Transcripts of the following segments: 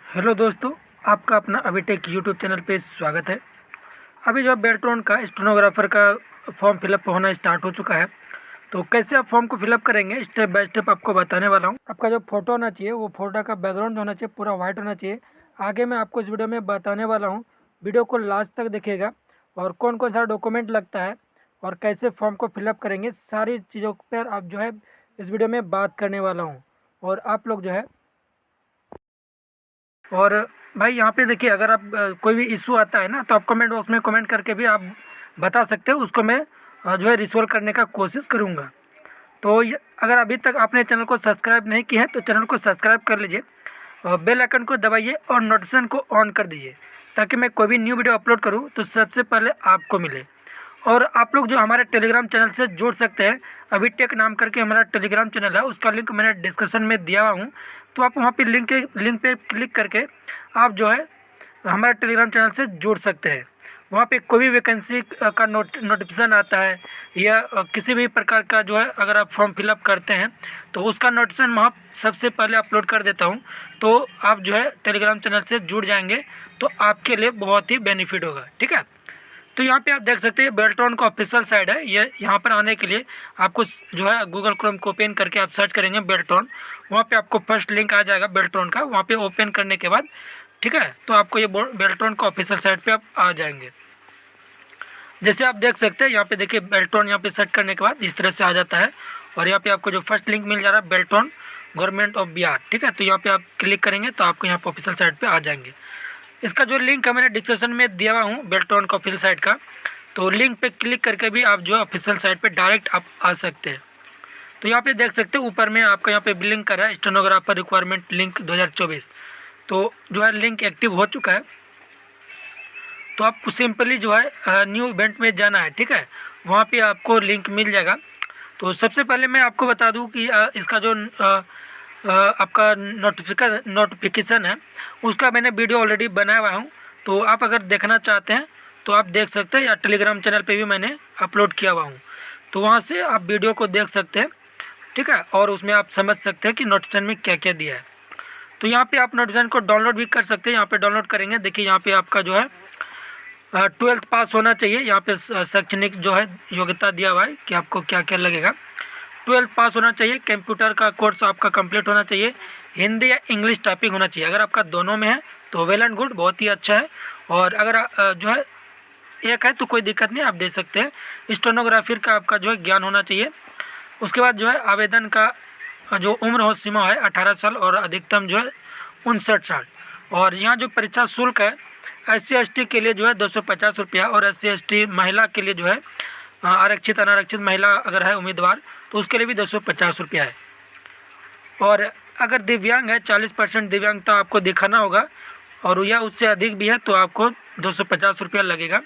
Hello दोस्तों, आपका अपना अभिटेक यूट्यूब चैनल पे स्वागत है। अभी जो बेल्ट्रॉन का स्टेनोग्राफर का फॉर्म फिलअप होना स्टार्ट हो चुका है। तो कैसे आप फॉर्म को फिलअप करेंगे स्टेप बाय स्टेप आपको बताने वाला हूँ। आपका जो फोटो होना चाहिए वो फोटो का बैकग्राउंड होना चाहिए पूरा वाइट होना चाहिए। आगे मैं आपको इस वीडियो में बताने वाला हूँ, वीडियो को लास्ट तक देखिएगा। और कौन कौन सा डॉक्यूमेंट लगता है और कैसे फॉर्म को फिलअप करेंगे, सारी चीज़ों पर आप जो है इस वीडियो में बात करने वाला हूँ। और आप लोग जो है और भाई यहाँ पे देखिए, अगर आप कोई भी इशू आता है ना तो आप कमेंट बॉक्स में कमेंट करके भी आप बता सकते हो, उसको मैं जो है रिसोल्व करने का कोशिश करूँगा। तो अगर अभी तक आपने चैनल को सब्सक्राइब नहीं किया है तो चैनल को सब्सक्राइब कर लीजिए और बेल आइकन को दबाइए और नोटिफिकेशन को ऑन कर दीजिए, ताकि मैं कोई भी न्यू वीडियो अपलोड करूँ तो सबसे पहले आपको मिले। और आप लोग जो हमारे टेलीग्राम चैनल से जुड़ सकते हैं, अभी टेक नाम करके हमारा टेलीग्राम चैनल है, उसका लिंक मैंने डिस्क्रिप्शन में दिया हुआ हूँ। तो आप वहाँ पे लिंक पे क्लिक करके आप जो है हमारे टेलीग्राम चैनल से जुड़ सकते हैं। वहाँ पे कोई भी वैकेंसी का नोटिफिकेशन आता है या किसी भी प्रकार का जो है अगर आप फॉर्म फिलअप करते हैं तो उसका नोटिफिकेशन वहाँ सबसे पहले अपलोड कर देता हूँ। तो आप जो है टेलीग्राम चैनल से जुड़ जाएंगे तो आपके लिए बहुत ही बेनिफिट होगा, ठीक है। तो यहाँ पे आप देख सकते हैं बेल्ट्रॉन का ऑफिशियल साइट है ये। यहाँ पर आने के लिए आपको जो है गूगल क्रोम को ओपन करके आप सर्च करेंगे बेल्ट्रॉन, वहाँ पे आपको फर्स्ट लिंक आ जाएगा बेल्ट्रॉन का। वहाँ पे ओपन करने के बाद ठीक है, तो आपको ये बेल्ट्रॉन का ऑफिशियल साइट पे आप आ जाएंगे। जैसे आप देख सकते हैं यहाँ पे देखिए बेल्ट्रॉन, यहाँ पे सर्च करने के बाद इस तरह से आ जाता है। और यहाँ पे आपको जो फर्स्ट लिंक मिल जा रहा है बेल्ट्रॉन गवर्नमेंट ऑफ बिहार, ठीक है। तो यहाँ पे आप क्लिक करेंगे तो आपको यहाँ पे ऑफिशियल साइट पे आ जाएंगे। इसका जो लिंक है मैंने डिस्क्रिप्शन में दिया हुआ हूँ बेल्ट्रॉन का ऑफिशियल साइट का, तो लिंक पे क्लिक करके भी आप जो है ऑफिशियल साइट पे डायरेक्ट आप आ सकते हैं। तो यहाँ पे देख सकते हैं ऊपर में आपका यहाँ पे लिंक कर रहा है स्टेनोग्राफर रिक्वायरमेंट लिंक 2024। तो जो है लिंक एक्टिव हो चुका है। तो आपको सिंपली जो है न्यू इवेंट में जाना है, ठीक है। वहाँ पे आपको लिंक मिल जाएगा। तो सबसे पहले मैं आपको बता दूँ कि इसका जो आपका नोटिफिकेशन है उसका मैंने वीडियो ऑलरेडी बनाया हुआ हूँ। तो आप अगर देखना चाहते हैं तो आप देख सकते हैं, या टेलीग्राम चैनल पे भी मैंने अपलोड किया हुआ हूँ। तो वहाँ से आप वीडियो को देख सकते हैं, ठीक है। और उसमें आप समझ सकते हैं कि नोटिफिकेशन में क्या क्या दिया है। तो यहाँ पे आप नोटिफिकेशन को डाउनलोड भी कर सकते हैं। यहाँ पे डाउनलोड करेंगे, देखिए यहाँ पे आपका जो है 12th पास होना चाहिए। यहाँ पे शैक्षणिक जो है योग्यता दिया हुआ है कि आपको क्या क्या लगेगा। 12th पास होना चाहिए, कंप्यूटर का कोर्स आपका कंप्लीट होना चाहिए, हिंदी या इंग्लिश टाइपिंग होना चाहिए। अगर आपका दोनों में है तो वेल एंड गुड, बहुत ही अच्छा है। और अगर जो है एक है तो कोई दिक्कत नहीं, आप दे सकते हैं। स्टेनोग्राफर का आपका जो है ज्ञान होना चाहिए। उसके बाद जो है आवेदन का जो उम्र हो सीमा है 18 साल और अधिकतम जो है 59 साल। और यहाँ जो परीक्षा शुल्क है SC/ST के लिए जो है 250 रुपया, और SC/ST महिला के लिए जो है आरक्षित अनारक्षित महिला अगर है उम्मीदवार तो उसके लिए भी 250 रुपया है। और अगर दिव्यांग है 40% दिव्यांगता आपको दिखाना होगा, और या उससे अधिक भी है तो आपको 250 रुपया लगेगा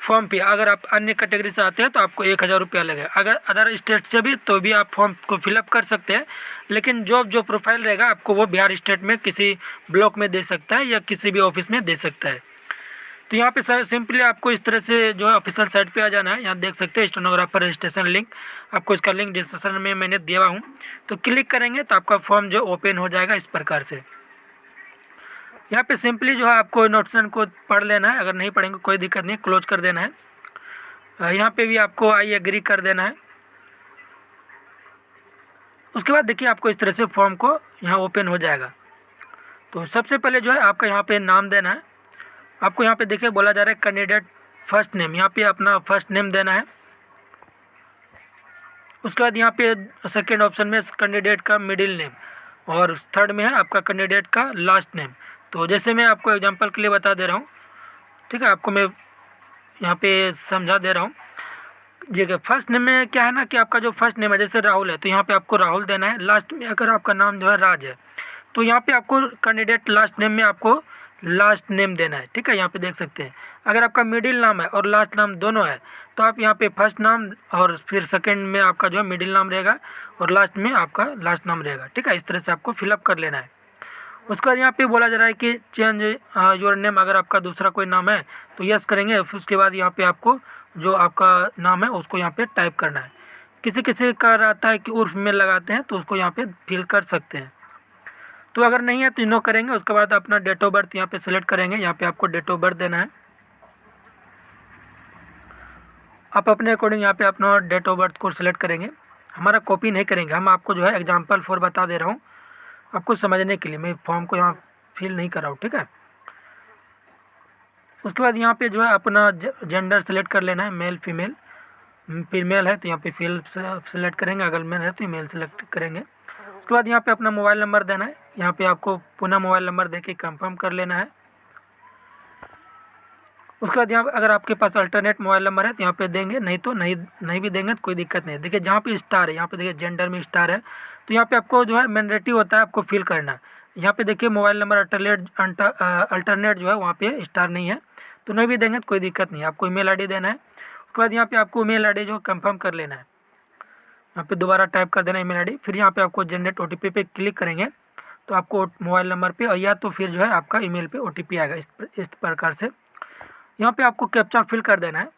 फॉर्म पे। अगर आप अन्य कैटेगरी से आते हैं तो आपको 1000 रुपया लगेगा। अगर अदर स्टेट से भी तो भी आप फॉर्म को फिलअप कर सकते हैं, लेकिन जो प्रोफाइल रहेगा आपको वो बिहार स्टेट में किसी ब्लॉक में दे सकता है या किसी भी ऑफिस में दे सकता है। तो यहाँ पे सिंपली आपको इस तरह से जो है ऑफिशियल साइट पे आ जाना है। यहाँ देख सकते हैं स्टेनोग्राफर रजिस्ट्रेशन लिंक, आपको इसका लिंक डिस्क्रिप्शन में मैंने दिया हुआ हूँ। तो क्लिक करेंगे तो आपका फॉर्म जो ओपन हो जाएगा इस प्रकार से। यहाँ पे सिंपली जो है आपको नोटिफिकेशन को पढ़ लेना है, अगर नहीं पढ़ेंगे कोई दिक्कत नहीं, क्लोज कर देना है। यहाँ पे भी आपको आई एग्री कर देना है। उसके बाद देखिए आपको इस तरह से फॉर्म को यहाँ ओपन हो जाएगा। तो सबसे पहले जो है आपका यहाँ पे नाम देना है। आपको यहाँ पे देखिए बोला जा रहा है कैंडिडेट फर्स्ट नेम, यहाँ पे अपना फर्स्ट नेम देना है। उसके बाद यहाँ पे सेकेंड ऑप्शन में कैंडिडेट का मिडिल नेम, और थर्ड में है आपका कैंडिडेट का लास्ट नेम। तो जैसे मैं आपको एग्जांपल के लिए बता दे रहा हूँ, ठीक है, आपको मैं यहाँ पे समझा दे रहा हूँ। देखिए फर्स्ट नेम में क्या है ना कि आपका जो फर्स्ट नेम है जैसे राहुल है तो यहाँ पे आपको राहुल देना है। लास्ट में अगर आपका नाम जो है राज है तो यहाँ पे आपको कैंडिडेट लास्ट नेम में आपको लास्ट नेम देना है, ठीक है। यहाँ पे देख सकते हैं अगर आपका मिडिल नाम है और लास्ट नाम दोनों है तो आप यहाँ पे फर्स्ट नाम और फिर सेकंड में आपका जो है मिडिल नाम रहेगा और लास्ट में आपका लास्ट नाम रहेगा, ठीक है। इस तरह से आपको फिलअप कर लेना है। उसके बाद यहाँ पे बोला जा रहा है कि चेंज योर नेम, अगर आपका दूसरा कोई नाम है तो यस करेंगे। फिर उसके बाद यहाँ पे आपको जो आपका नाम है उसको यहाँ पे टाइप करना है। किसी किसी का रहता है कि उर्फ में लगाते हैं तो उसको यहाँ पे फिल कर सकते हैं। तो अगर नहीं है तो नो करेंगे। उसके बाद अपना डेट ऑफ बर्थ यहाँ पे सिलेक्ट करेंगे। यहाँ पे आपको डेट ऑफ बर्थ देना है। आप अपने अकॉर्डिंग यहाँ पे अपना डेट ऑफ बर्थ को सिलेक्ट करेंगे। हमारा कॉपी नहीं करेंगे, हम आपको जो है एग्जाम्पल फॉर बता दे रहा हूँ आपको समझने के लिए। मैं फॉर्म को यहाँ फिल नहीं कर रहा हूँ, ठीक है। उसके बाद यहाँ पे जो है अपना जेंडर सेलेक्ट कर लेना है, मेल फीमेल। फीमेल है तो यहाँ पे फील सेलेक्ट करेंगे, अगर मेल है तो मेल सेलेक्ट करेंगे। उसके बाद यहाँ पे अपना मोबाइल नंबर देना है। यहाँ पे आपको पुनः मोबाइल नंबर देके कंफर्म कर लेना है। उसके बाद यहाँ अगर आपके पास अल्टरनेट मोबाइल नंबर है तो यहाँ पे देंगे, नहीं तो नहीं भी देंगे तो कोई दिक्कत नहीं है। देखिए जहाँ पे स्टार है, यहाँ पे देखिए जेंडर में स्टार है, तो यहाँ पे आपको जो है मैंडेटरी होता है आपको फिल करना। यहाँ पे देखिए मोबाइल नंबर अल्टरनेट जो है वहाँ पे स्टार नहीं है, तो नहीं भी देंगे तो कोई दिक्कत नहीं है। आपको ईमेल आईडी देना है। उसके बाद यहाँ पे आपको ईमेल आईडी जो कंफर्म कर लेना है। यहाँ पे दोबारा टाइप कर देना ईमेल आईडी। फिर यहाँ पे आपको जनरेट ओटीपी पे क्लिक करेंगे तो आपको मोबाइल नंबर पे या तो फिर जो है आपका ईमेल पे ओटीपी आएगा। इस प्रकार से यहाँ पे आपको कैप्चा फिल कर देना है।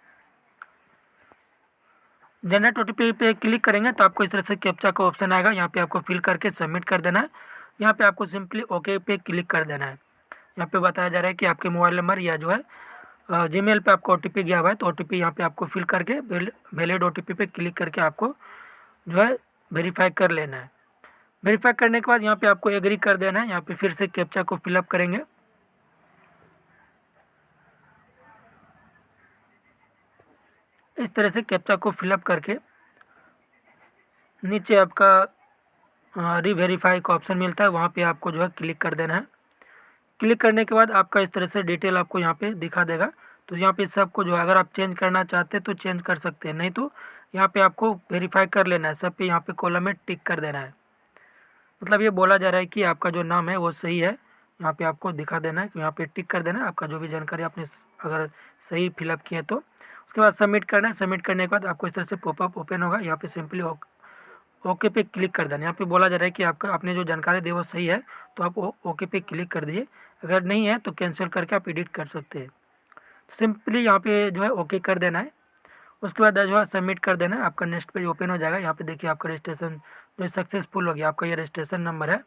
जनरेट ओटीपी पे क्लिक करेंगे तो आपको इस तरह से कैप्चा का ऑप्शन आएगा। यहाँ पे आपको फिल करके सबमिट कर देना है। यहाँ पे आपको सिंपली ओके पे क्लिक कर देना है। यहाँ पे बताया जा रहा है कि आपके मोबाइल नंबर या जो है जीमेल पे आपको ओटीपी गया हुआ है, तो ओटीपी यहाँ पे आपको फिल करके वैलिड ओटीपी पे क्लिक करके आपको जो है वेरीफाई कर लेना है। वेरीफाई करने के बाद यहाँ पे आपको एग्री कर देना है। यहाँ पे फिर से कैप्चा को फिलअप करेंगे। इस तरह से कैप्चा को फिलअप करके नीचे आपका रीवेरीफाई का ऑप्शन मिलता है, वहाँ पे आपको जो है क्लिक कर देना है। क्लिक करने के बाद आपका इस तरह से डिटेल आपको यहाँ पे दिखा देगा। तो यहाँ पे सबको जो है अगर आप चेंज करना चाहते हैं तो चेंज कर सकते हैं, नहीं तो यहाँ पे आपको वेरीफाई कर लेना है। सब पे यहाँ पे कॉलम में टिक कर देना है। मतलब ये बोला जा रहा है कि आपका जो नाम है वो सही है। यहाँ पे आपको दिखा देना है, यहाँ पे टिक कर देना है। आपका जो भी जानकारी आपने अगर सही फिलअप किए तो उसके बाद सबमिट करना है। सबमिट करने के बाद आपको इस तरह से पॉपअप ओपन होगा। यहाँ पे सिंपली ओके पे क्लिक कर देना। यहाँ पे बोला जा रहा है कि आपका आपने जो जानकारी दी वो सही है, तो आप ओके पे क्लिक कर दीजिए। अगर नहीं है तो कैंसिल करके आप एडिट कर सकते हैं। सिंपली यहाँ पे जो है ओके कर देना है। उसके बाद जो है सबमिट कर देना है। आपका नेक्स्ट पेज ओपन हो जाएगा। यहाँ पे देखिए आपका रजिस्ट्रेशन जो सक्सेसफुल हो गया। आपका ये रजिस्ट्रेशन नंबर है,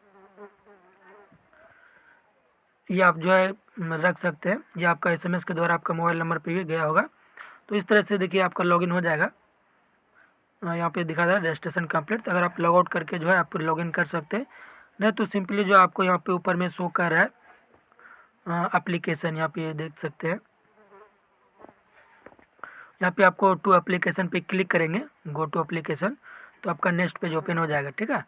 ये आप जो है रख सकते हैं। ये आपका एसएमएस के द्वारा आपका मोबाइल नंबर पे भी गया होगा। तो इस तरह से देखिए आपका लॉगिन हो जाएगा। यहाँ पे दिखा रहा है रजिस्ट्रेशन कंप्लीट। अगर आप लॉग आउट करके जो है आप लॉगिन कर सकते हैं, नहीं तो सिंपली जो आपको यहाँ पे ऊपर में शो कर रहा है एप्लीकेशन, यहाँ पे देख सकते हैं। यहाँ पे आपको टू एप्लीकेशन पे क्लिक करेंगे, गो टू एप्लीकेशन, तो आपका नेक्स्ट पेज ओपन हो जाएगा, ठीक है।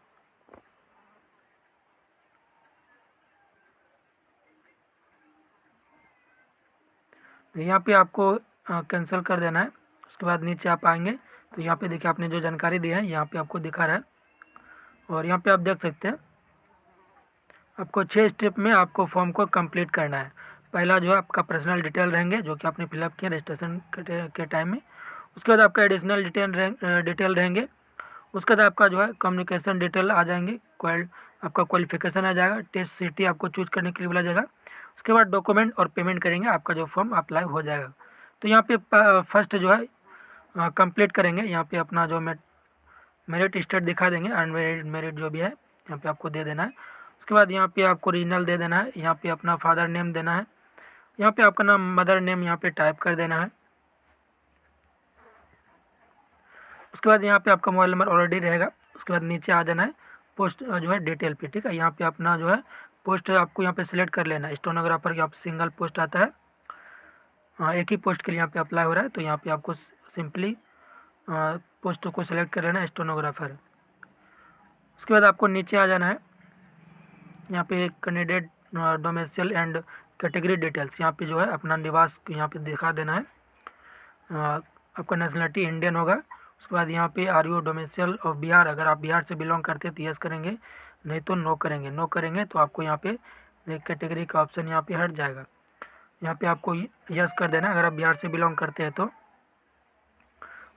यहाँ पे आपको कैंसिल कर देना है। उसके बाद नीचे आप आएंगे तो यहाँ पे देखिए आपने जो जानकारी दी है यहाँ पे आपको दिखा रहा है। और यहाँ पे आप देख सकते हैं आपको 6 स्टेप में आपको फॉर्म को कंप्लीट करना है। पहला जो है आपका पर्सनल डिटेल रहेंगे जो कि आपने फिलअप किया रजिस्ट्रेशन के टाइम में। उसके बाद आपका एडिशनल डिटेल रहेंगे। उसके बाद आपका जो है कम्युनिकेशन डिटेल आ जाएंगे। आपका क्वालिफिकेशन आ जाएगा। टेस्ट सिटी आपको चूज करने के लिए बोला जाएगा। उसके बाद डॉक्यूमेंट और पेमेंट करेंगे, आपका जो फॉर्म अप्लाई हो जाएगा। तो यहाँ पे फर्स्ट जो है कंप्लीट करेंगे। यहाँ पे अपना जो मेरिट स्टेट दिखा देंगे, अनमेरिड मेरिट जो भी है यहाँ पे आपको दे देना है। उसके बाद यहाँ पे आपको रीजनल दे देना है। यहाँ पे अपना फादर नेम देना है। यहाँ पे आपका नाम मदर नेम यहाँ पे टाइप कर देना है। उसके बाद यहाँ पे आपका मोबाइल नंबर ऑलरेडी रहेगा। उसके बाद नीचे आ जाना है पोस्ट जो है डिटेल पे, ठीक है। यहाँ पे अपना जो है पोस्ट आपको यहाँ पे सिलेक्ट कर लेना है। स्टेनोग्राफर का सिंगल पोस्ट आता है, एक ही पोस्ट के लिए यहाँ पे अप्लाई हो रहा है। तो यहाँ पे आपको सिंपली पोस्ट को सिलेक्ट कर लेना है, स्टेनोग्राफर। उसके बाद आपको नीचे आ जाना है। यहाँ पे candidate domicile and category details, यहाँ पे जो है अपना निवास यहाँ पे दिखा देना है। आपका नेशनलिटी इंडियन होगा। उसके बाद यहाँ पे are you domicile of Bihar, अगर आप बिहार से बिलोंग करते हैं तो यस करेंगे, नहीं तो नो करेंगे। नो करेंगे तो आपको यहाँ पे कैटेगरी का ऑप्शन यहाँ पे हट जाएगा। यहाँ पे आपको यस कर देना अगर आप बिहार से बिलोंग करते हैं तो।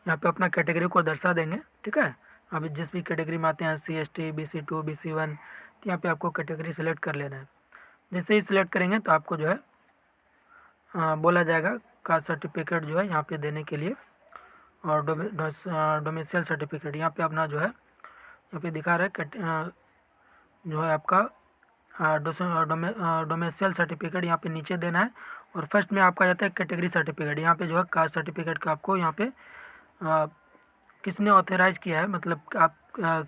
यहाँ पे अपना कैटेगरी को दर्शा देंगे, ठीक है। अभी जिस भी कैटेगरी में आते हैं SC ST BC2 BC1, तो यहाँ पे आपको कैटेगरी सेलेक्ट कर लेना है। जैसे ही सिलेक्ट करेंगे तो आपको जो है बोला जाएगा कास्ट सर्टिफिकेट जो है यहाँ पे देने के लिए, और डोमेसाइल सर्टिफिकेट यहाँ पे अपना जो है यहाँ पे दिखा रहा है जो है आपका डोमेसियल सर्टिफिकेट यहाँ पे नीचे देना है। और फर्स्ट में आपका जाता है कैटेगरी सर्टिफिकेट। यहाँ पे जो है कास्ट सर्टिफिकेट का आपको यहाँ पे किसने ऑथराइज किया है, मतलब आप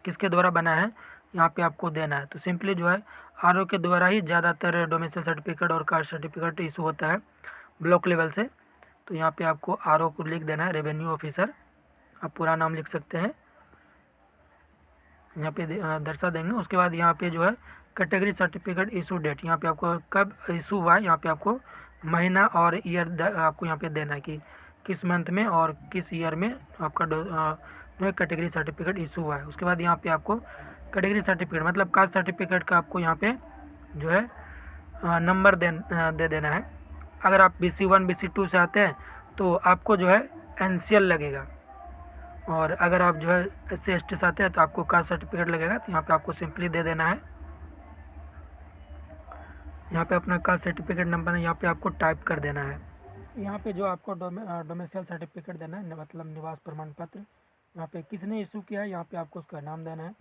किसके द्वारा बना है, यहाँ पे आपको देना है। तो सिंपली जो है आरओ के द्वारा ही ज़्यादातर डोमेसियल सर्टिफिकेट और कास्ट सर्टिफिकेट इशू होता है ब्लॉक लेवल से। तो यहाँ पे आपको आरओ को लिख देना है, रेवेन्यू ऑफिसर, आप पूरा नाम लिख सकते हैं, यहाँ पे दर्शा देंगे। उसके बाद यहाँ पे जो है कैटेगरी सर्टिफिकेट इशू डेट, यहाँ पे आपको कब इशू हुआ है, यहाँ पे आपको महीना और ईयर आपको यहाँ पे देना है कि किस मंथ में और किस ईयर में आपका जो है कैटेगरी सर्टिफिकेट इशू हुआ है। उसके बाद यहाँ पे आपको कैटेगरी सर्टिफिकेट मतलब कास्ट सर्टिफिकेट का आपको यहाँ पे जो है नंबर दे देना है। अगर आप BC1 BC2 से आते हैं तो आपको जो है NCL लगेगा, और अगर आप जो है SC/ST से आते हैं तो आपको कास्ट सर्टिफिकेट लगेगा। तो यहाँ पे आपको सिंपली दे देना है, यहाँ पे अपना कास्ट सर्टिफिकेट नंबर यहाँ पे आपको टाइप कर देना है। यहाँ पे जो आपको डोमेसियल सर्टिफिकेट देना है, मतलब निवास प्रमाण पत्र, यहाँ पे किसने इशू किया है यहाँ पे आपको उसका नाम देना है।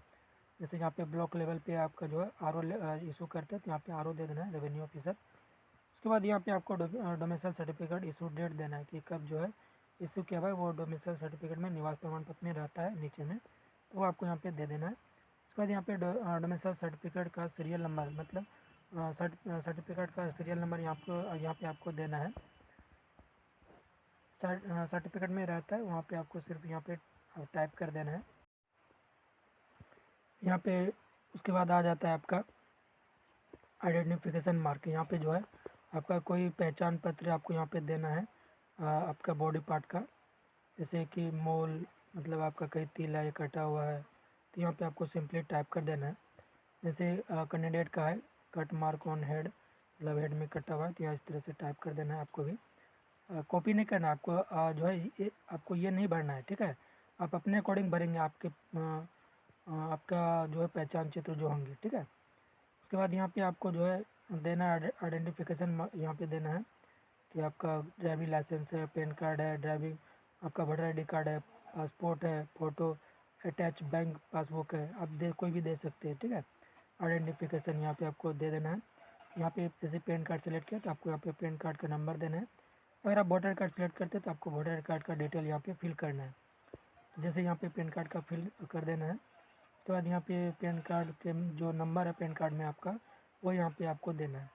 जैसे यहाँ पे ब्लॉक लेवल पे आपका जो है आरओ इशू करते हैं तो यहाँ पे आरओ दे देना है, रेवेन्यू ऑफिसर। उसके बाद यहाँ पे आपको डोमेसियल सर्टिफिकेट इशू डेट देना है कि कब जो है इशू किया हुआ है, वो डोमेसियल सर्टिफिकेट में निवास प्रमाण पत्र में रहता है नीचे में, तो वो आपको यहाँ पे दे देना है। उसके बाद यहाँ पे डोमेसियल सर्टिफिकेट का सीरियल नंबर, मतलब सर्टिफिकेट का सीरियल नंबर यहाँ पे आपको देना है। सर्टिफिकेट में रहता है वहाँ पे आपको सिर्फ यहाँ पे टाइप कर देना है यहाँ पे। उसके बाद आ जाता है आपका आइडेंटिफिकेशन मार्क। यहाँ पे जो है आपका कोई पहचान पत्र आपको यहाँ पे देना है आपका बॉडी पार्ट का, जैसे कि मोल, मतलब आपका कहीं तिल है या कटा हुआ है, तो यहाँ पे आपको सिंपली टाइप कर देना है। जैसे कैंडिडेट का है कट मार्क ऑन हेड, मतलब हेड में कटा हुआ है, तो यहाँ इस तरह से टाइप कर देना है आपको भी। कॉपी नहीं करना आपको, जो है आपको ये नहीं भरना है, ठीक है। आप अपने अकॉर्डिंग भरेंगे, आपका जो है पहचान चित्र जो होंगे, ठीक है। उसके बाद यहाँ पे आपको जो है देना है आइडेंटिफिकेशन, यहाँ पे देना है कि आपका ड्राइविंग लाइसेंस है, पैन कार्ड है, ड्राइविंग आपका वोटर ID कार्ड है, पासपोर्ट है, फ़ोटो अटैच बैंक पासबुक है, आप कोई भी दे सकते हैं, ठीक है। आइडेंटिफिकेशन यहाँ पे आपको दे देना है। यहाँ पे जैसे पैन कार्ड सेलेक्ट किया तो आपको यहाँ पे पैन कार्ड का नंबर देना है। अगर आप वोटर कार्ड सेलेक्ट करते हैं तो आपको वोटर कार्ड का डिटेल यहाँ पे फिल करना है। तो जैसे यहाँ पे पैन कार्ड का फिल कर देना है, उसके बाद यहाँ पे पैन कार्ड के जो नंबर है पैन कार्ड में आपका, वो यहाँ पे आपको देना है।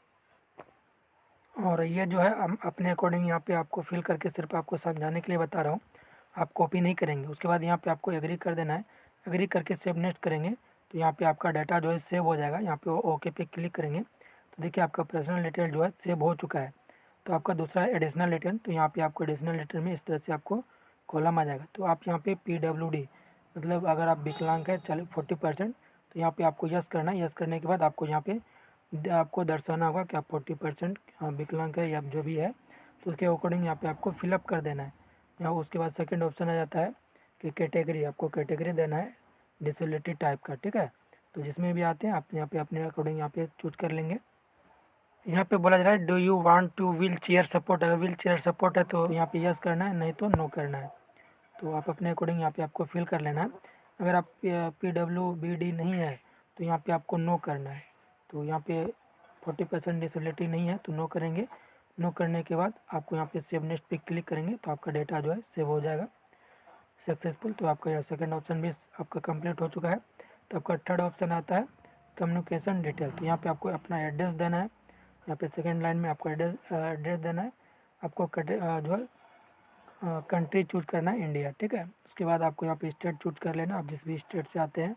और ये जो है हम अपने अकॉर्डिंग यहाँ पे आपको फिल करके सिर्फ आपको समझाने के लिए बता रहा हूँ, आप कॉपी नहीं करेंगे। उसके बाद यहाँ पे आपको एग्री कर देना है, एग्री करके सेव नेक्स्ट करेंगे तो यहाँ पे आपका डाटा जो है सेव हो जाएगा। यहाँ पे ओके पे क्लिक करेंगे तो देखिए आपका पर्सनल डिटेल जो है सेव हो चुका है। तो आपका दूसरा एडिशनल डिटेल, तो यहाँ पे आपको एडिशनल डिटेल में इस तरह से आपको कॉलम आ जाएगा। तो आप यहाँ पे PWD, मतलब अगर आप विकलांग है 40%, तो यहाँ पे आपको यस करना है। यस करने के बाद आपको यहाँ पे आपको दर्शाना होगा कि आप 40% विकलांग है या जो भी है, तो उसके अकॉर्डिंग यहाँ पे आपको फिलअप कर देना है। यहाँ उसके बाद सेकंड ऑप्शन आ जाता है कि कैटेगरी, आपको कैटेगरी देना है डिसेबिलिटी टाइप का, ठीक है। तो जिसमें भी आते हैं आप यहाँ पे अपने अकॉर्डिंग यहाँ पे चूज कर लेंगे। यहाँ पे बोला जा रहा है do you want two wheel chair support, अगर व्हील चेयर सपोर्ट है तो यहाँ पे यस करना है, नहीं तो नो करना है। तो आप अपने अकॉर्डिंग यहाँ पे आपको फिल कर लेना है। अगर आप PWBD नहीं है तो यहाँ पे आपको नो करना है। तो यहाँ पे 40% डिसेबिलिटी नहीं है तो नो करेंगे। नो करने के बाद आपको यहाँ पे सेव नेक्स्ट पे क्लिक करेंगे तो आपका डेटा जो है सेव हो जाएगा सक्सेसफुल। तो आपका यह सेकंड ऑप्शन भी आपका कंप्लीट हो चुका है। तो आपका थर्ड ऑप्शन आता है कम्युनिकेशन डिटेल। तो यहाँ पे आपको अपना एड्रेस देना है। यहाँ पे सेकंड लाइन में आपको एड्रेस देना है। आपको जो है कंट्री चूज करना है इंडिया, ठीक है। उसके बाद आपको यहाँ पे स्टेट चूज कर लेना, आप जिस भी स्टेट से आते हैं।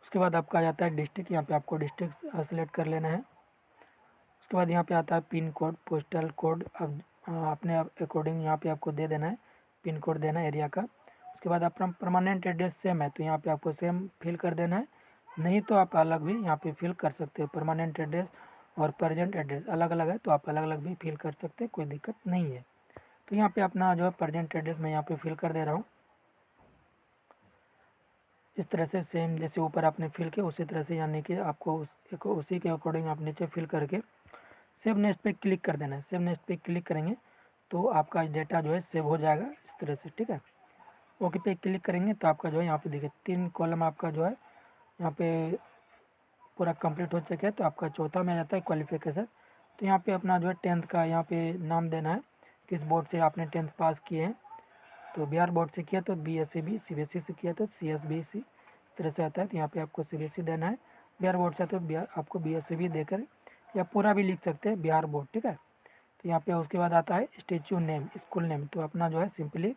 उसके बाद आपका आ जाता है डिस्ट्रिक्ट, यहाँ पे आपको डिस्ट्रिक्ट सेलेक्ट कर लेना है। उसके बाद यहाँ पे आता है पिन कोड, पोस्टल कोड, अब अपने अकॉर्डिंग यहाँ पे आपको दे देना है, पिन कोड देना है एरिया का। उसके बाद अपना परमानेंट एड्रेस सेम है तो यहाँ पे आपको सेम फिल कर देना है, नहीं तो आप अलग भी यहाँ पे फिल कर सकते हो। परमानेंट एड्रेस और प्रेजेंट एड्रेस अलग अलग है तो आप अलग अलग भी फिल कर सकते हैं, कोई दिक्कत नहीं है। तो यहाँ पे अपना जो है प्रेजेंट एड्रेस मैं यहाँ पे फिल कर दे रहा हूँ। इस तरह से सेम जैसे ऊपर आपने फिल किया उसी तरह से, यानी कि आपको उसी के अकॉर्डिंग आप नीचे फिल करके सेव नेक्स्ट पे क्लिक कर देना है। सेव नेक्स्ट पे क्लिक करेंगे तो आपका डेटा जो है सेव हो जाएगा इस तरह से, ठीक है। ओके पे क्लिक करेंगे तो आपका जो है यहाँ पे देखिए 3 कॉलम आपका जो है यहाँ पे पूरा कंप्लीट हो चुका है। तो आपका चौथा में आ जाता है क्वालिफिकेशन। तो यहाँ पे अपना जो है 10th का यहाँ पे नाम देना है, किस बोर्ड से आपने 10th पास किए हैं। तो बिहार बोर्ड से किया तो BSEB, CBSE से किया तो CSBC, इस तरह से आता है। तो यहाँ पे आपको CBSE देना है। बिहार बोर्ड से तो आपको BSEB देकर या पूरा भी लिख सकते हैं बिहार बोर्ड, ठीक है। तो यहाँ पे उसके बाद आता है स्टेच्यू नेम, स्कूल नेम। तो अपना जो है सिंपली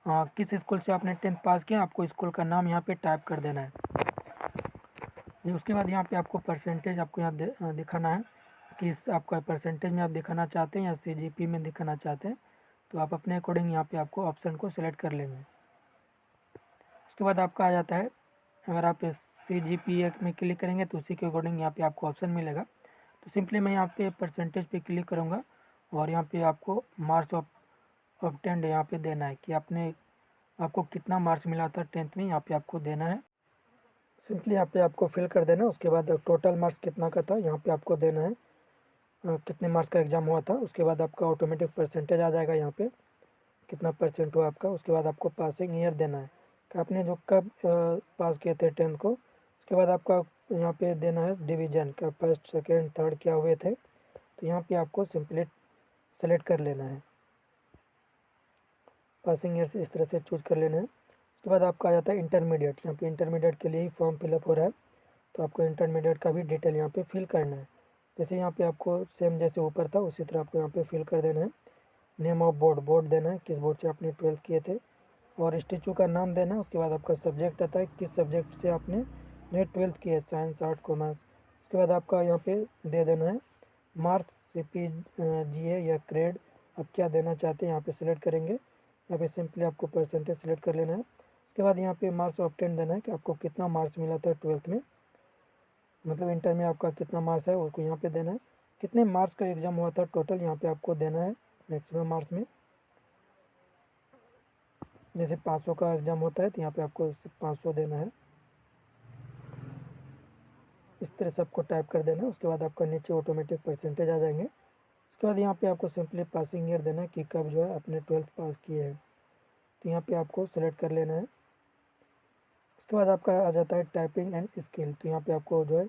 किस स्कूल से आपने 10th पास किया, आपको स्कूल का नाम यहाँ पे टाइप कर देना है। उसके बाद यहाँ पे आपको परसेंटेज आपको यहाँ दिखाना है कि आपका परसेंटेज में आप दिखाना चाहते हैं या CGP में दिखाना चाहते हैं। तो आप अपने अकॉर्डिंग यहाँ पे आपको ऑप्शन को सिलेक्ट कर लेंगे। उसके बाद आपका आ जाता है, अगर आप CGPA में क्लिक करेंगे तो उसी के अकॉर्डिंग यहाँ पे आपको ऑप्शन मिलेगा। तो सिंपली मैं यहाँ पे परसेंटेज पे क्लिक करूँगा और यहाँ पे आपको मार्क्स ऑब्टेन्ड यहाँ पे देना है कि आपको कितना मार्क्स मिला था 10th में, यहाँ पे आपको देना है। सिंपली यहाँ पे आपको फिल कर देना है। उसके बाद टोटल मार्क्स कितना का था यहाँ पे आपको देना है, कितने मार्क्स का एग्ज़ाम हुआ था। उसके बाद आपका ऑटोमेटिक परसेंटेज आ जाएगा यहाँ पे, कितना परसेंट हुआ आपका। उसके बाद आपको पासिंग ईयर देना है कि आपने जो कब पास किए थे 10th को। उसके बाद आपका यहाँ पे देना है डिवीज़न का, फर्स्ट सेकेंड थर्ड क्या हुए थे। तो यहाँ पे आपको सिंपली सेलेक्ट कर लेना है, पासिंग ईयर से इस तरह से चूज कर लेना है। उसके बाद आपका आ जाता है इंटरमीडिएट। यहाँ पे इंटरमीडिएट के लिए ही फॉर्म फिलअप हो रहा है। तो आपको इंटरमीडिएट का भी डिटेल यहाँ पे फिल करना है। जैसे यहाँ पे आपको सेम जैसे ऊपर था उसी तरह आपको यहाँ पे फिल कर देना है। नेम ऑफ बोर्ड देना है, किस बोर्ड से आपने 12th किए थे, और स्टेचू का नाम देना है। उसके बाद आपका सब्जेक्ट आता है, किस सब्जेक्ट से आपने जो 12th किए, साइंस आर्ट कॉमर्स। उसके बाद आपका यहाँ पे दे देना है मार्क्स, CP, GA या ग्रेड, आप क्या देना चाहते हैं यहाँ पे सिलेक्ट करेंगे। यहाँ पे सिंपली आपको परसेंटेज सिलेक्ट कर लेना है। उसके बाद यहाँ पे मार्क्स ऑब्टेन देना है कि आपको कितना मार्क्स मिला था 12th में, मतलब इंटर में आपका कितना मार्क्स है उसको यहाँ पे देना है। कितने मार्क्स का एग्ज़ाम हुआ था टोटल यहाँ पे आपको देना है मैक्सिमम मार्क्स में। जैसे 500 का एग्ज़ाम होता है तो यहाँ पे आपको 500 देना है। इस तरह से आपको टाइप कर देना है। उसके बाद आपका नीचे ऑटोमेटिक परसेंटेज आ जाएंगे। उसके बाद यहाँ पे आपको सिंपली पासिंग ईयर देना है कि कब जो है आपने 12th पास किए हैं। तो यहाँ पे आपको सेलेक्ट कर लेना है। उसके बाद आपका आ जाता है टाइपिंग एंड स्किल। तो यहाँ पे आपको जो है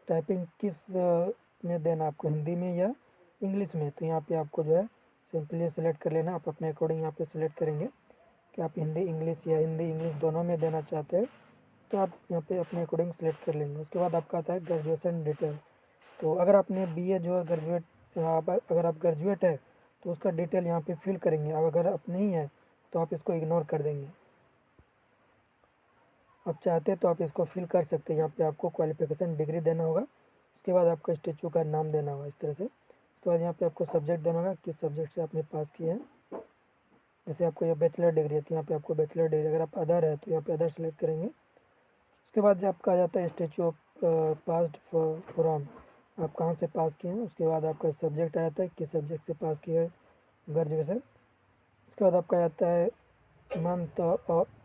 टाइपिंग किस में देना, आपको हिंदी में या इंग्लिश में। तो यहाँ पे आपको जो है सिंपली सेलेक्ट कर लेना। आप अपने अकॉर्डिंग यहाँ पे सेलेक्ट करेंगे कि आप हिंदी इंग्लिश या हिंदी इंग्लिश दोनों में देना चाहते हैं। तो आप यहाँ पे अपने अकॉर्डिंग सेलेक्ट कर लेंगे। उसके बाद आपका आता है ग्रेजुएशन डिटेल। तो अगर आपने BA जो है ग्रेजुएट, अगर आप ग्रेजुएट है तो उसका डिटेल यहाँ पे फिल करेंगे। अब अगर आप नहीं है तो आप इसको इग्नोर कर देंगे। आप चाहते हैं तो आप इसको फिल कर सकते हैं। यहाँ पे आपको क्वालिफिकेशन डिग्री देना होगा। उसके बाद आपका स्टेचू का नाम देना होगा इस तरह से। उसके बाद यहाँ पे आपको सब्जेक्ट देना होगा, किस सब्जेक्ट से आपने पास किए हैं। जैसे आपको ये बैचलर डिग्री है तो यहाँ पे आपको बैचलर डिग्री, अगर आप अदर है तो यहाँ पे अदर सेलेक्ट करेंगे। उसके बाद जो आपका आ जाता है स्टेचू ऑफ पास्ड फ्रॉम, आप कहाँ से पास किए हैं। उसके बाद आपका सब्जेक्ट आ जाता है, किस सब्जेक्ट से पास किया है ग्रेजुएशन। उसके बाद आपका आता है month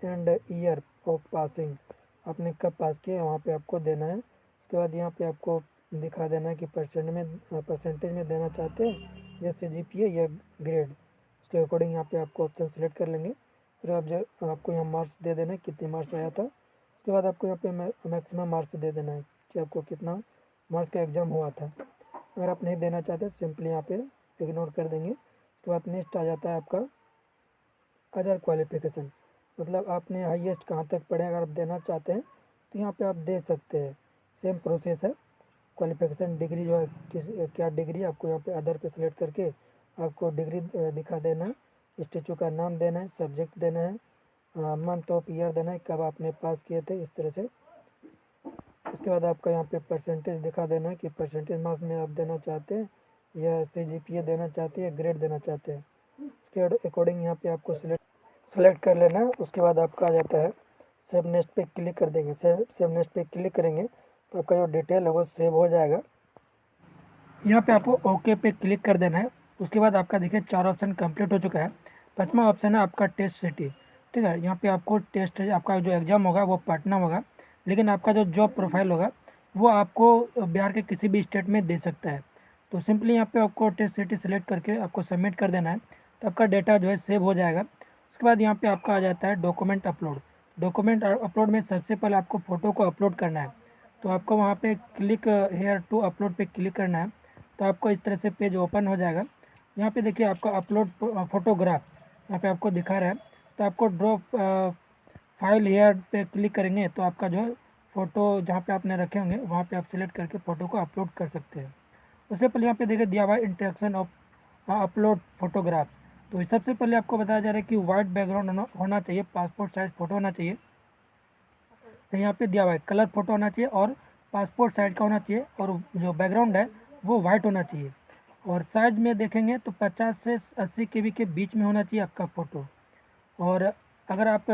and year of passing, आपने कब पास किया वहाँ पे आपको देना है। उसके बाद यहाँ पे आपको दिखा देना है कि परसेंटेज में देना चाहते हैं या CGPA या ग्रेड। उसके अकॉर्डिंग यहाँ पे आपको ऑप्शन सेलेक्ट कर लेंगे। फिर आप जो आपको यहाँ मार्क्स दे देना है, कितने मार्क्स आया था। उसके बाद आपको यहाँ पे मैक्सिमम मार्क्स दे देना है कि आपको कितना मार्क्स का एग्ज़ाम हुआ था। अगर आप नहीं देना चाहते सिंपली यहाँ पे इग्नोर कर देंगे। उसके बाद नेक्स्ट आ जाता है आपका अदर क्वालिफिकेशन, मतलब आपने हाईएस्ट कहाँ तक पढ़े। अगर आप देना चाहते हैं तो यहाँ पे आप दे सकते हैं। सेम प्रोसेस है। क्वालिफिकेशन डिग्री जो है क्या डिग्री, आपको यहाँ पे अदर पे सेलेक्ट करके आपको डिग्री दिखा देना है। स्टेचू का नाम देना है, सब्जेक्ट देना है, मंथ ऑफ ईयर देना है, कब आपने पास किए थे, इस तरह से। उसके बाद आपका यहाँ पे परसेंटेज दिखा देना है कि परसेंटेज मार्क्स में आप देना चाहते हैं या CGPA देना चाहते हैं या ग्रेड देना चाहते हैं। उसके अकॉर्डिंग यहाँ पे आपको सेलेक्ट कर लेना है। उसके बाद आपका आ जाता है सेव नेक्स्ट पे क्लिक कर देंगे। सेव नेक्स्ट पे क्लिक करेंगे तो आपका जो डिटेल है वो सेव हो जाएगा। यहाँ पे आपको ओके पे क्लिक कर देना है। उसके बाद आपका देखिए 4 ऑप्शन कंप्लीट हो चुका है। 5वां ऑप्शन है आपका टेस्ट सिटी, ठीक है। यहाँ पे आपको टेस्ट, आपका जो एग्ज़ाम होगा वो पटना होगा, लेकिन आपका जो जॉब प्रोफाइल होगा वो आपको बिहार के किसी भी स्टेट में दे सकता है। तो सिंपली यहाँ पे आपको टेस्ट सिटी सेलेक्ट करके आपको सबमिट कर देना है, तो आपका डेटा जो है सेव हो जाएगा। उसके बाद यहाँ पे आपका आ जाता है डॉक्यूमेंट अपलोड। डॉक्यूमेंट अपलोड में सबसे पहले आपको फ़ोटो को अपलोड करना है। तो आपको वहाँ पे क्लिक हेयर टू अपलोड पे क्लिक करना है। तो आपको इस तरह से पेज ओपन हो जाएगा। यहाँ पे देखिए आपका अपलोड फोटोग्राफ यहाँ पे आपको दिखा रहा है। तो आपको ड्रॉप फाइल हेयर पे क्लिक करेंगे तो आपका जो है फ़ोटो जहाँ पे आपने रखे होंगे वहाँ पे आप सिलेक्ट करके फ़ोटो को अपलोड कर सकते हैं। उससे पहले यहाँ पे देखिए दिया हुआ है इंटरेक्शन ऑफ अपलोड फोटोग्राफ। तो सबसे पहले आपको बताया जा रहा है कि वाइट बैकग्राउंड होना चाहिए, पासपोर्ट साइज फ़ोटो होना चाहिए। तो यहाँ पे दिया हुआ है कलर फ़ोटो होना चाहिए और पासपोर्ट साइज का होना चाहिए, और जो बैकग्राउंड है वो वाइट होना चाहिए। और साइज़ में देखेंगे तो 50 से 80 केबी के बीच में होना चाहिए आपका फ़ोटो। और अगर आप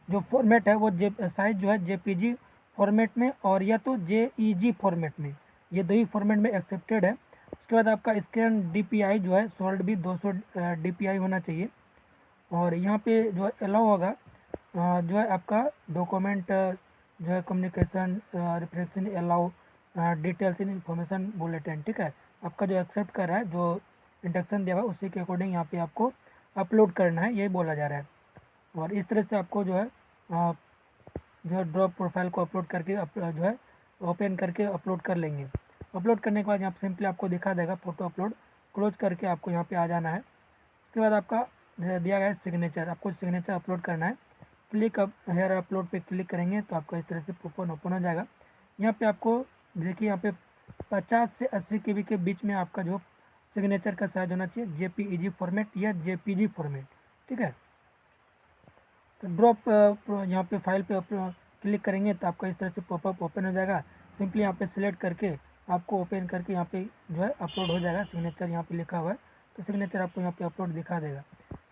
जो फॉर्मेट है वो साइज जो है जेपीजी फॉर्मेट में और या तो जेईजी फॉर्मेट में, ये दो ही फॉर्मेट में एक्सेप्टेड है। उसके बाद आपका स्कैन डीपीआई जो है सोल्ड भी 200 डीपीआई होना चाहिए। और यहाँ पे जो अलाउ होगा जो है आपका डॉक्यूमेंट जो है communication refraction allow details in information bulletin, ठीक है। आपका जो एक्सेप्ट कर रहा है, जो इंस्ट्रक्शन दिया हुआ है उसी के अकॉर्डिंग यहाँ पे आपको अपलोड करना है, यही बोला जा रहा है। और इस तरह से आपको जो है ड्रॉप प्रोफाइल को अपलोड करके जो है ओपन करके अपलोड कर लेंगे। अपलोड करने के बाद यहाँ पे सिंपली आपको दिखा देगा फ़ोटो अपलोड, क्लोज करके आपको यहाँ पे आ जाना है। उसके बाद आपका दिया गया है सिग्नेचर, आपको सिग्नेचर अपलोड करना है। क्लिक अप हेयर अपलोड पे क्लिक करेंगे तो आपको इस तरह से ओपन हो जाएगा। यहाँ पे आपको देखिए यहाँ पे 50 से 80 केबी के बीच में आपका जो सिग्नेचर का साइज होना चाहिए, जेपीईजी फॉर्मेट या जेपीजी फॉर्मेट, ठीक है। तो ड्रॉप यहाँ पे फाइल पे क्लिक करेंगे तो आपका इस तरह से पॉपअप ओपन हो जाएगा। सिंपली यहाँ पे सिलेक्ट करके आपको ओपन करके यहाँ पे जो है अपलोड हो जाएगा। सिग्नेचर यहाँ पे लिखा हुआ है तो सिग्नेचर आपको यहाँ पे अपलोड दिखा देगा।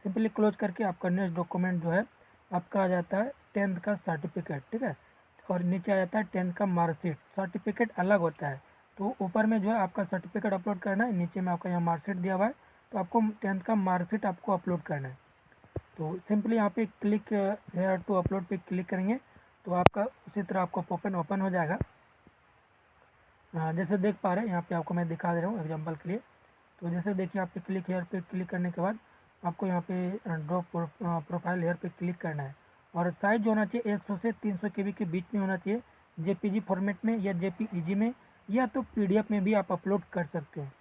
सिंपली क्लोज करके आपका नेक्स्ट डॉक्यूमेंट जो है आपका आ जाता है 10th का सर्टिफिकेट, ठीक है। और नीचे आ जाता है 10th का मार्कशीट। सर्टिफिकेट अलग होता है, तो ऊपर में जो है आपका सर्टिफिकेट अपलोड करना है, नीचे में आपका यहाँ मार्कशीट दिया हुआ है तो आपको 10th का मार्कशीट आपको अपलोड करना है। तो सिंपली यहाँ पे क्लिक हेयर टू अपलोड पे क्लिक करेंगे तो आपका उसी तरह आपको ओपन हो जाएगा। जैसे देख पा रहे हैं यहाँ पे आपको मैं दिखा दे रहा हूँ एग्जांपल के लिए। तो जैसे देखिए आप पे क्लिक हेयर पे क्लिक करने के बाद आपको यहाँ पे ड्रॉप प्रोफाइल हेयर पे क्लिक करना है। और साइज जो होना चाहिए 100 से 300 केबी के बीच में होना चाहिए, जेपीजी फॉर्मेट में या जेपीईजी में या तो पीडीएफ में भी आप अपलोड कर सकते हैं।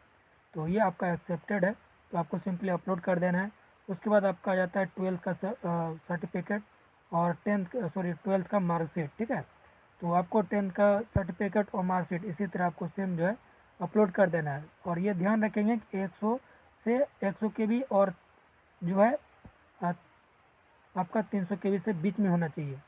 तो ये आपका एक्सेप्टेड है, तो आपको सिंपली अपलोड कर देना है। उसके बाद आपका आ जाता है 12th का सर्टिफिकेट और 12th का मार्कशीट, ठीक है। तो आपको 10th का सर्टिफिकेट और मार्कशीट इसी तरह आपको सेम जो है अपलोड कर देना है। और ये ध्यान रखेंगे कि 100 से 100 केबी और जो है आपका 300 केबी से बीच में होना चाहिए।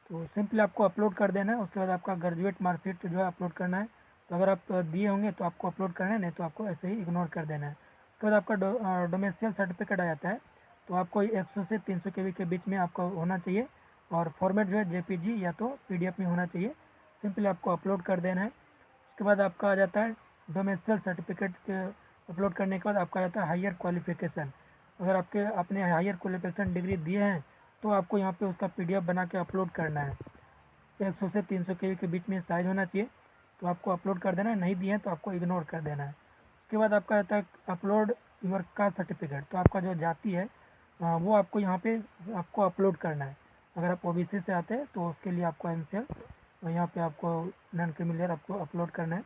तो सिंपली आपको अपलोड कर देना है। उसके बाद आपका ग्रेजुएट मार्कशीट जो है अपलोड करना है। तो अगर आप दिए होंगे तो आपको अपलोड करना है, नहीं तो आपको ऐसे ही इग्नोर कर देना है। उसके बाद आपका डोमेस्टियल सर्टिफिकेट आ जाता है। तो आपको 100 से 300 केबी के बीच में आपका होना चाहिए और फॉर्मेट जो है जेपीजी या तो पीडीएफ में होना चाहिए। सिंपली आपको अपलोड कर देना है। उसके बाद आपका आ जाता है डोमेस्टियल सर्टिफिकेट अपलोड करने के बाद आपका आ जाता है हायर क्वालिफिकेशन। अगर आपने हायर क्वालिफिकेशन डिग्री दिए हैं तो आपको यहाँ पे उसका पीडीएफ बना के अपलोड करना है। 100 से 300 केबी के बीच में साइज होना चाहिए, तो आपको अपलोड कर देना है। नहीं दिए हैं तो आपको इग्नोर कर देना है। उसके बाद आपका आता है अपलोड योर कास्ट सर्टिफिकेट। तो आपका जो जाति है वो आपको यहाँ पे आपको अपलोड करना है। अगर आप ओबीसी से आते हैं तो उसके लिए आपको एनसीएल और यहाँ पे आपको नॉन क्रिमिनल आपको अपलोड करना है।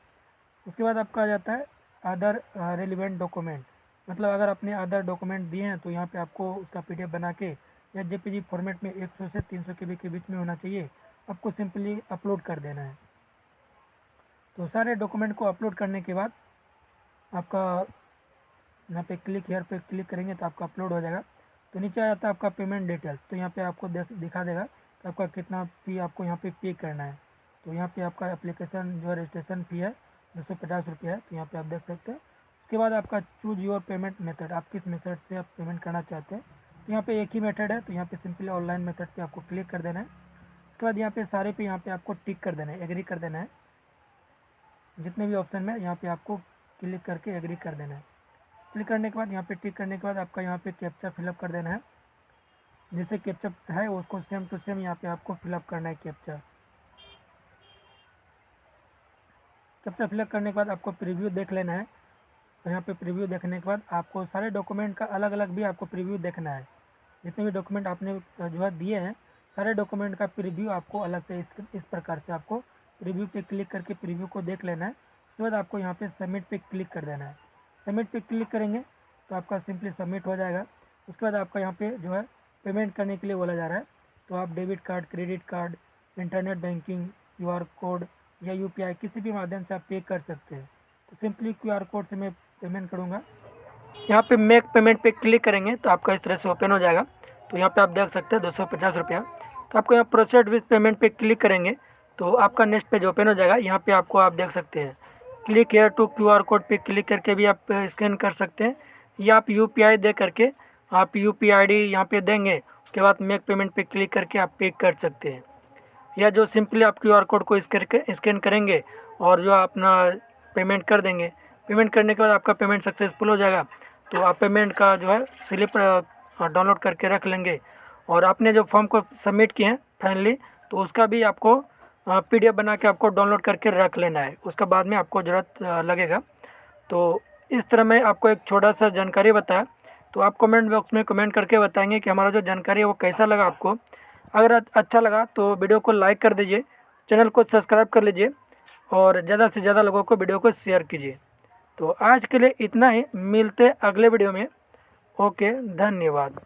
उसके बाद आपका आ जाता है अदर रेलिवेंट डॉक्यूमेंट। मतलब अगर आपने अदर डॉक्यूमेंट दिए हैं तो यहाँ पे आपको उसका पीडीएफ बना के या जेपीजी फॉर्मेट में 100 से 300 केबी के बीच में होना चाहिए, आपको सिंपली अपलोड कर देना है। तो सारे डॉक्यूमेंट को अपलोड करने के बाद आपका यहाँ पे क्लिक हेयर पे क्लिक करेंगे तो आपका अपलोड हो जाएगा। तो नीचे आ जाता है आपका पेमेंट डिटेल्स। तो यहाँ पे आपको दिखा देगा कि आपका कितना फ़ी आपको यहाँ पे करना है। तो यहाँ पे आपका एप्लीकेशन जो रजिस्ट्रेशन फ़ी है 250 रुपये है, तो यहाँ पे आप देख सकते हैं। उसके बाद आपका चूज योर पेमेंट मेथड, आप किस मेथड से आप पेमेंट करना चाहते हैं। तो यहाँ पे एक ही मेथड है, तो यहाँ पे सिंपली ऑनलाइन मेथड पे आपको क्लिक कर देना है। उसके बाद यहाँ पे सारे पे यहाँ पे आपको टिक कर देना है, एग्री कर देना है। जितने भी ऑप्शन में यहाँ पे आपको क्लिक करके एग्री कर देना है। क्लिक करने के बाद यहाँ पे टिक करने के बाद आपका यहाँ पे कैप्चा फिलअप कर देना है। जैसे कैप्चा है उसको सेम टू सेम यहाँ पे आपको फिलअप करना है। कैप्चा फिलअप करने के बाद आपको प्रीव्यू देख लेना है। तो यहाँ पे प्रीव्यू देखने के बाद आपको सारे डॉक्यूमेंट का अलग अलग भी आपको प्रीव्यू देखना है। जितने भी डॉक्यूमेंट आपने जो है दिए हैं सारे डॉक्यूमेंट का प्रीव्यू आपको अलग से इस प्रकार से आपको प्रीव्यू पे क्लिक करके प्रीव्यू को देख लेना है। उसके बाद आपको यहाँ पे सबमिट पे क्लिक कर देना है। सबमिट पे क्लिक करेंगे तो आपका सिंपली सबमिट हो जाएगा। उसके बाद आपका यहाँ पे जो है पेमेंट करने के लिए बोला जा रहा है, तो आप debit card, credit card, internet banking, QR code या UPI किसी भी माध्यम से आप पे कर सकते हैं। तो सिंपली QR कोड से मैं पेमेंट करूँगा। यहाँ पे मेक पेमेंट पे क्लिक करेंगे तो आपका इस तरह से ओपन हो जाएगा। तो यहाँ पे आप देख सकते हैं 250 रुपया। तो आपको यहाँ प्रोसीड विथ पेमेंट पे क्लिक करेंगे तो आपका नेक्स्ट पेज ओपन हो जाएगा। यहाँ पे आपको आप देख सकते हैं click here to QR code पे क्लिक करके भी आप स्कैन कर सकते हैं, या आप UPI दे करके आप UPI ID यहाँ पे देंगे। उसके बाद मेक पेमेंट पे क्लिक करके आप पे कर सकते हैं, या जो सिंपली आप QR कोड को स्कैन करेंगे और जो अपना पेमेंट कर देंगे। पेमेंट करने के बाद आपका पेमेंट सक्सेसफुल हो जाएगा। तो आप पेमेंट का जो है स्लिप डाउनलोड करके रख लेंगे, और आपने जो फॉर्म को सबमिट किए हैं फाइनली, तो उसका भी आपको PDF बना के आपको डाउनलोड करके रख लेना है। उसका बाद में आपको ज़रूरत लगेगा। तो इस तरह मैं आपको एक छोटा सा जानकारी बताया। तो आप कमेंट बॉक्स में कमेंट करके बताएंगे कि हमारा जो जानकारी है वो कैसा लगा आपको। अगर अच्छा लगा तो वीडियो को लाइक कर दीजिए, चैनल को सब्सक्राइब कर लीजिए, और ज़्यादा से ज़्यादा लोगों को वीडियो को शेयर कीजिए। तो आज के लिए इतना ही, मिलते अगले वीडियो में। ओके, धन्यवाद।